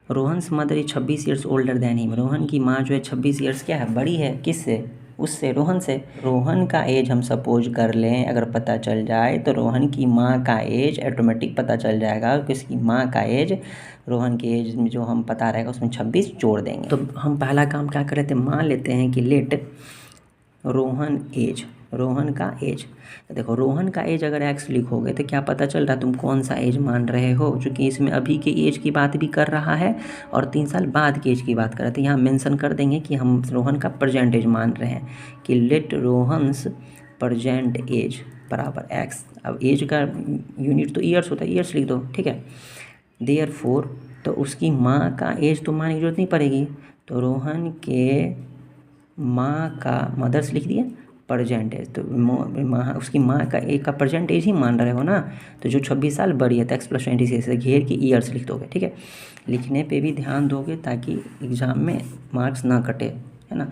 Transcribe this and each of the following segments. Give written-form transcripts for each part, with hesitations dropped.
Rohan's mother is 26 years older than him. Rohan की माँ जो है 26 ईयर्स क्या है, बड़ी है, किससे, उससे, रोहन से। रोहन का एज हम सपोज कर लें अगर पता चल जाए तो रोहन की माँ का एज ऑटोमेटिक पता चल जाएगा कि उसकी माँ का एज रोहन के एज में जो हम पता रहेगा उसमें 26 जोड़ देंगे। तो हम पहला काम क्या कर लेते हैं, मान लेते हैं कि लेट रोहन एज, रोहन का एज। तो देखो रोहन का एज अगर एक्स लिखोगे तो क्या पता चल रहा है तुम कौन सा एज मान रहे हो, चूँकि इसमें अभी के एज की बात भी कर रहा है और 3 साल बाद की एज की बात कर रहे थे। यहाँ मेंशन कर देंगे कि हम रोहन का प्रेजेंट एज मान रहे हैं कि लेट रोहन्स प्रेजेंट एज बराबर एक्स। अब एज का यूनिट तो ईयर्स होता है, ईयर्स लिख दो, ठीक है। देयरफॉर तो उसकी माँ का एज तो मानने की जरूरत नहीं पड़ेगी, तो रोहन के माँ का, मदर्स लिख दिया, प्रेजेंट एज, तो उसकी माँ का एक का प्रेजेंट एज ही मान रहे हो ना, तो जो 26 साल बड़ी है तो एक्स प्लस 26 से घेर के ईयर्स लिख दोगे, ठीक है। लिखने पे भी ध्यान दोगे ताकि एग्ज़ाम में मार्क्स ना कटे, है ना।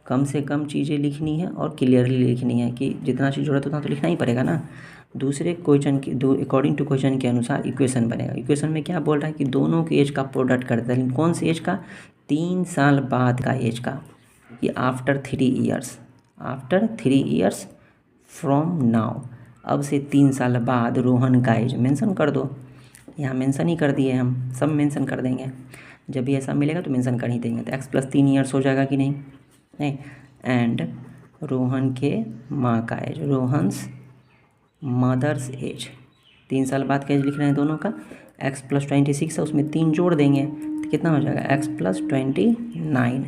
कम से कम चीज़ें लिखनी है और क्लियरली लिखनी है कि जितना चीज़ जरूरत उतना तो लिखना ही पड़ेगा ना। दूसरे क्वेश्चन की अकॉर्डिंग टू क्वेश्चन के अनुसार इक्वेशन बनेगा। इक्वेशन में क्या बोल रहा है कि दोनों के एज का प्रोडक्ट करता है, लेकिन कौन से एज का, 3 साल बाद का एज का, कि after 3 years, after 3 years from now, अब से 3 साल बाद रोहन का एज मेंशन कर दो। यहाँ मेंशन ही कर दिए, हम सब मेंशन कर देंगे, जब भी ऐसा मिलेगा तो मेंशन कर ही देंगे। तो एक्स प्लस 3 ईयर्स हो जाएगा कि नहीं, नहीं। एंड रोहन के माँ का एज, रोहन्स मदर्स एज, 3 साल बाद का एज लिख रहे हैं दोनों का, एक्स प्लस 26 है, उसमें 3 जोड़ देंगे तो कितना हो जाएगा, एक्स प्लस 29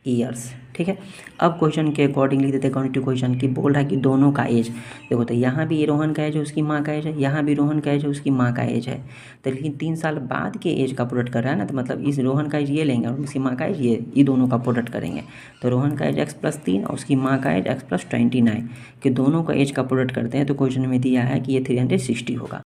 ईयर्स, ठीक है। अब क्वेश्चन के अकॉर्डिंग लिख देते हैं, अकॉर्डिंग टू क्वेश्चन की बोल रहा है कि दोनों का एज। देखो तो यहाँ भी रोहन का एज है, उसकी माँ का एज है, यहाँ भी रोहन का एज है, उसकी माँ का एज है, तो लेकिन 3 साल बाद के एज का प्रोडक्ट कर रहा है ना, तो मतलब इस रोहन का एज ये लेंगे और उसकी माँ का एज ये दोनों का प्रोडक्ट करेंगे। तो रोहन का एज एक्स प्लस 3 और उसकी माँ का एज एक्स प्लस 29 कि दोनों का एज का प्रोडक्ट करते हैं, तो क्वेश्चन में दिया है कि ये 360 होगा।